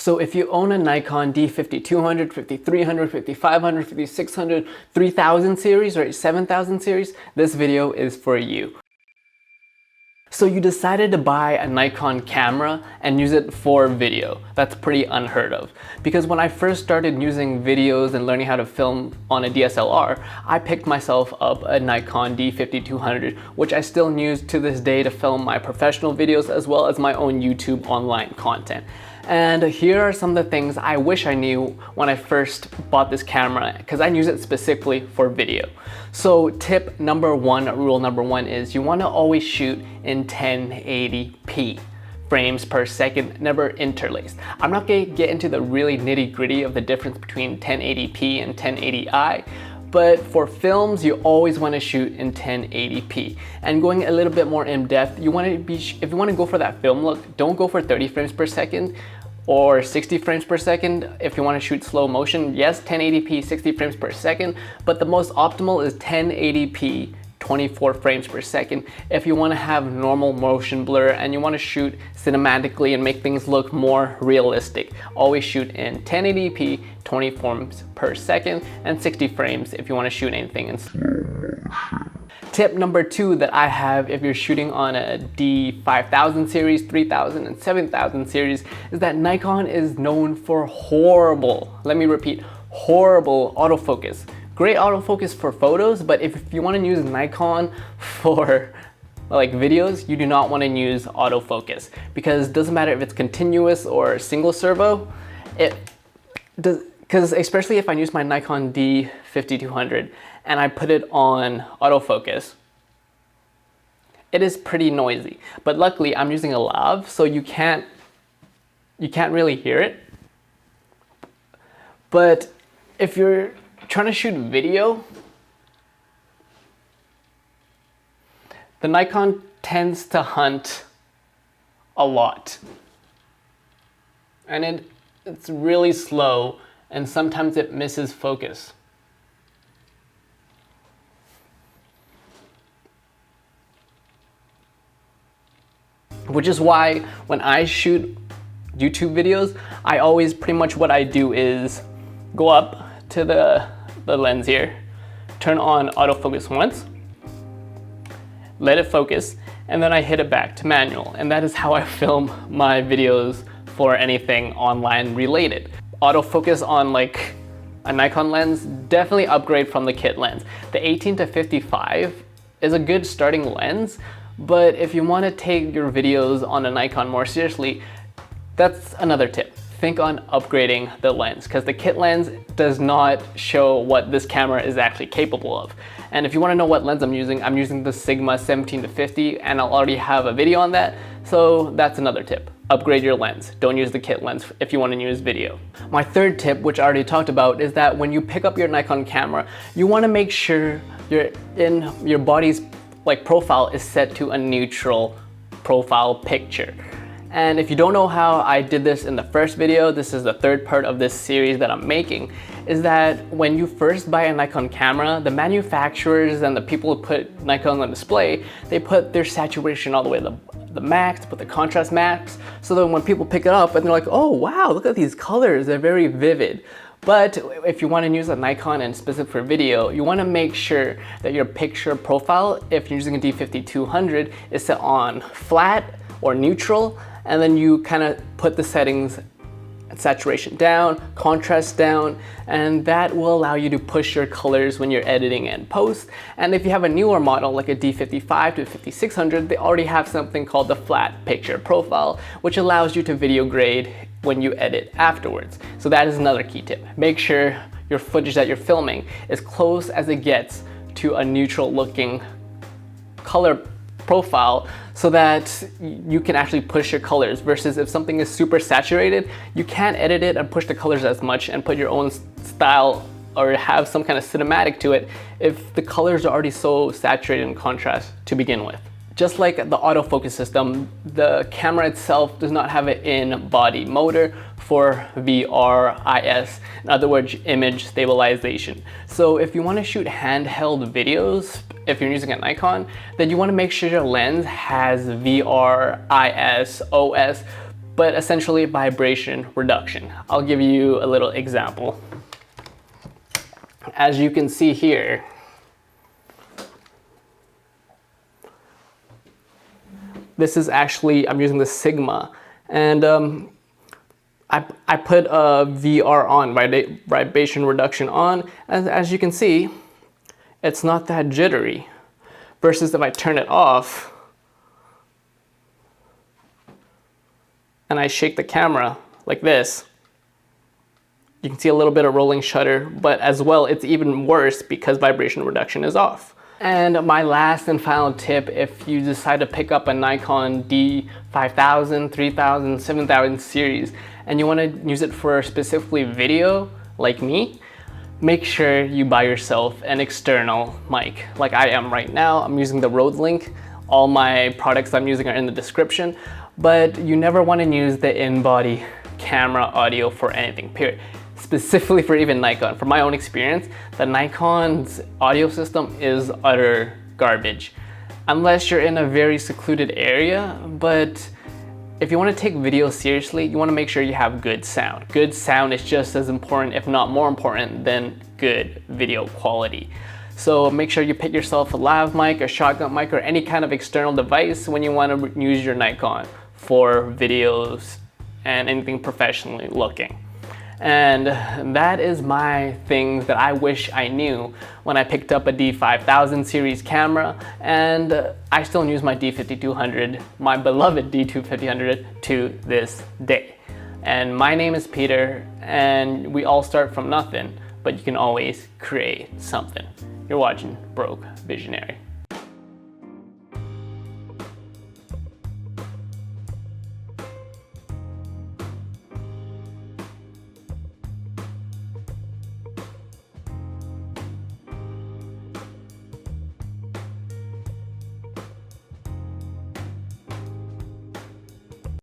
So if you own a Nikon D5200, 5300, 5500, 5600, 3000 series or 7000 series, this video is for you. So you decided to buy a Nikon camera and use it for video. That's pretty unheard of. Because when I first started using videos and learning how to film on a DSLR, I picked myself up a Nikon D5200, which I still use to this day to film my professional videos as well as my own YouTube online content. And here are some of the things I wish I knew when I first bought this camera, because I use it specifically for video. So tip number one, rule number one is you want to always shoot in 1080p frames per second, never interlaced. I'm not going to get into the really nitty gritty of the difference between 1080p and 1080i, but for films, you always want to shoot in 1080p. And going a little bit more in depth, if you want to go for that film look, don't go for 30 frames per second or 60 frames per second. If you want to shoot slow motion, yes, 1080p, 60 frames per second, but the most optimal is 1080p, 24 frames per second. If you want to have normal motion blur and you want to shoot cinematically and make things look more realistic, always shoot in 1080p, 20 frames per second, and 60 frames if you want to shoot anything in slow motion. Tip number two that I have if you're shooting on a D5000 series, 3000 and 7000 series is that Nikon is known for horrible, let me repeat, horrible autofocus. Great autofocus for photos, but if you want to use Nikon for like videos, you do not want to use autofocus, because it doesn't matter if it's continuous or single servo. Because especially if I use my Nikon D5200 and I put it on autofocus, it is pretty noisy. But luckily I'm using a lav, so you can't really hear it. But if you're trying to shoot video, the Nikon tends to hunt a lot. And it's really slow, and sometimes it misses focus. Which is why when I shoot YouTube videos, I always pretty much what I do is go up to the lens here, turn on autofocus once, let it focus, and then I hit it back to manual. And that is how I film my videos for anything online related. Autofocus on like a Nikon lens, definitely upgrade from the kit lens. The 18 to 55 is a good starting lens, but if you want to take your videos on a Nikon more seriously, that's another tip. Think on upgrading the lens, because the kit lens does not show what this camera is actually capable of. And if you want to know what lens I'm using the Sigma 17 to 50, and I'll already have a video on that. So that's another tip. Upgrade your lens. Don't use the kit lens if you want to use video. My third tip, which I already talked about, is that when you pick up your Nikon camera, you want to make sure your body's profile is set to a neutral profile picture. And if you don't know how I did this in the first video, this is the third part of this series that I'm making, is that when you first buy a Nikon camera, the manufacturers and the people who put Nikon on display, they put their saturation all the way to the max, put the contrast max, so that when people pick it up and they're like, oh wow, look at these colors, they're very vivid. But if you want to use a Nikon and specific for video, you want to make sure that your picture profile, if you're using a D5200, is set on flat or neutral, and then you kind of put the settings, saturation down, contrast down, and that will allow you to push your colors when you're editing and post. And if you have a newer model like a D55 to 5600, they already have something called the flat picture profile, which allows you to video grade when you edit afterwards. So that is another key tip. Make sure your footage that you're filming is close as it gets to a neutral looking color profile, so that you can actually push your colors, versus if something is super saturated, you can't edit it and push the colors as much and put your own style or have some kind of cinematic to it if the colors are already so saturated in contrast to begin with. Just like the autofocus system, the camera itself does not have an in-body motor for VRIS, in other words, image stabilization. So if you want to shoot handheld videos, if you're using a Nikon, then you want to make sure your lens has VRIS OS but essentially vibration reduction. I'll give you a little example. As you can see here, this is actually, I'm using the Sigma, and I put a VR on, vibration reduction on, and as you can see, it's not that jittery. Versus if I turn it off, and I shake the camera like this, you can see a little bit of rolling shutter, but as well, it's even worse because vibration reduction is off. And my last and final tip, if you decide to pick up a Nikon D5000, 3000, 7000 series, and you want to use it for specifically video, like me, make sure you buy yourself an external mic, like I am right now. I'm using the Rode Link. All my products I'm using are in the description, but you never want to use the in-body camera audio for anything, period. Specifically for even Nikon. From my own experience, the Nikon's audio system is utter garbage. Unless you're in a very secluded area, but if you want to take video seriously, you want to make sure you have good sound. Good sound is just as important, if not more important, than good video quality. So make sure you pick yourself a lav mic, a shotgun mic, or any kind of external device when you want to use your Nikon for videos and anything professionally looking. And that is my things that I wish I knew when I picked up a D5000 series camera, and I still use my D5200, my beloved D5200, to this day. And my name is Peter, and we all start from nothing, but you can always create something. You're watching Broke Visionary.